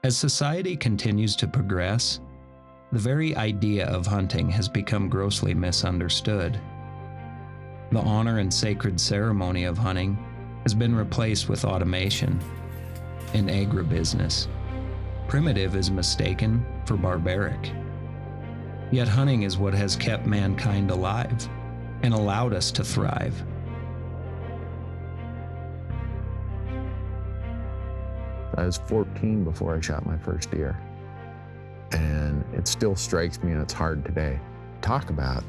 As society continues to progress, the very idea of hunting has become grossly misunderstood. The honor and sacred ceremony of hunting has been replaced with automation and agribusiness. Primitive is mistaken for barbaric. Yet hunting is what has kept mankind alive and allowed us to thrive. I was 14 before I shot my first deer. And it still strikes me, and it's hard today. Talk about,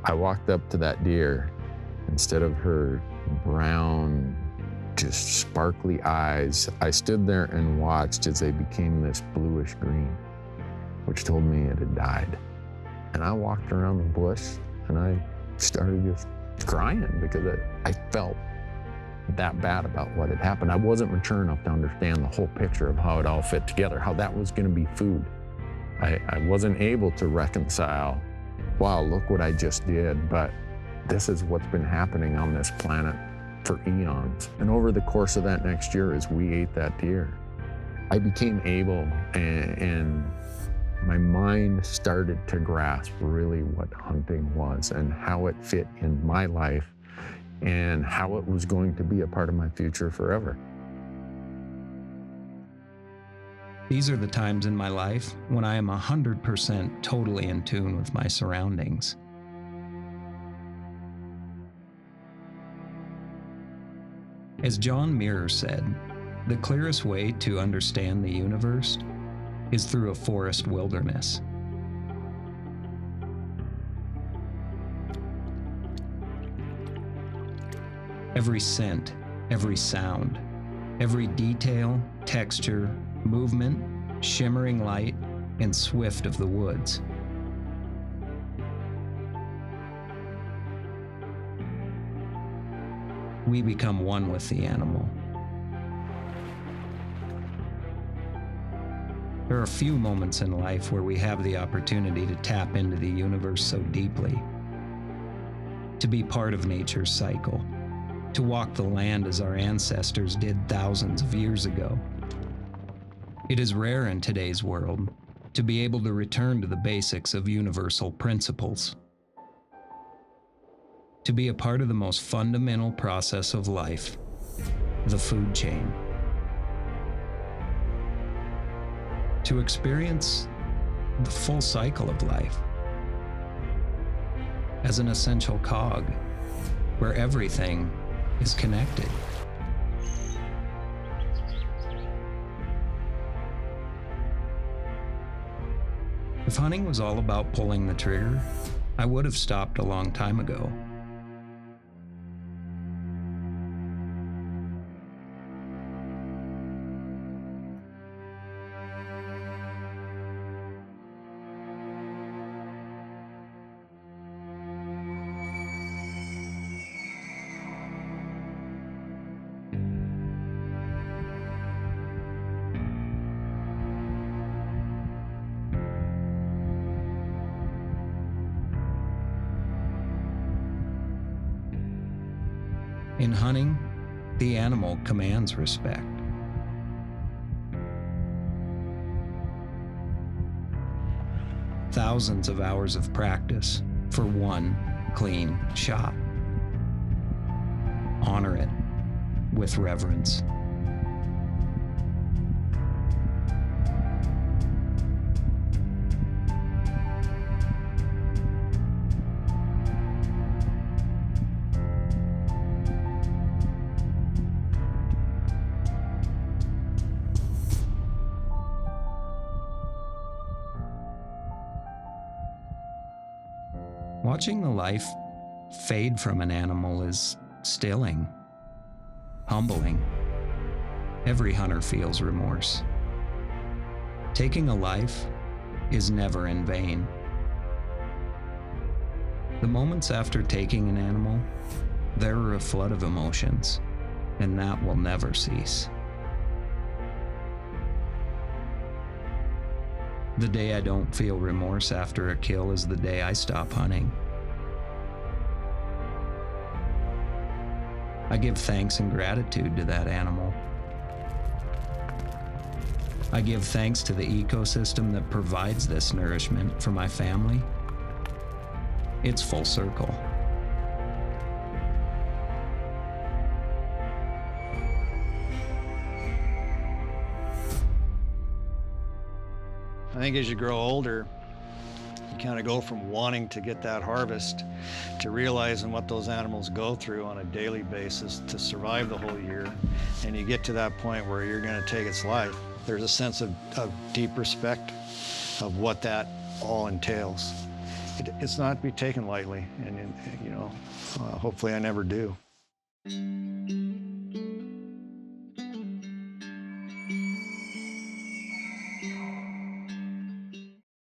I walked up to that deer, instead of her brown, just sparkly eyes, I stood there and watched as they became this bluish green, which told me it had died. And I walked around the bush and I started just crying because I felt that bad about what had happened. I wasn't mature enough to understand the whole picture of how it all fit together, how that was going to be food. I wasn't able to reconcile, wow, look what I just did, but this is what's been happening on this planet for eons. And over the course of that next year, as we ate that deer, I became able, and my mind started to grasp really what hunting was and how it fit in my life and how it was going to be a part of my future forever. These are the times in my life when I am 100% totally in tune with my surroundings. As John Muir said, the clearest way to understand the universe is through a forest wilderness. Every scent, every sound, every detail, texture, movement, shimmering light, and swift of the woods. We become one with the animal. There are few moments in life where we have the opportunity to tap into the universe so deeply, to be part of nature's cycle, to walk the land as our ancestors did thousands of years ago. It is rare in today's world to be able to return to the basics of universal principles, to be a part of the most fundamental process of life, the food chain, to experience the full cycle of life as an essential cog where everything is connected. If hunting was all about pulling the trigger, I would have stopped a long time ago. In hunting, the animal commands respect. Thousands of hours of practice for one clean shot. Honor it with reverence. Watching the life fade from an animal is stilling, humbling. Every hunter feels remorse. Taking a life is never in vain. The moments after taking an animal, there are a flood of emotions, and that will never cease. The day I don't feel remorse after a kill is the day I stop hunting. I give thanks and gratitude to that animal. I give thanks to the ecosystem that provides this nourishment for my family. It's full circle. I think as you grow older, you kind of go from wanting to get that harvest to realizing what those animals go through on a daily basis to survive the whole year. And you get to that point where you're going to take its life. There's a sense of deep respect of what that all entails. It's not to be taken lightly, and hopefully I never do.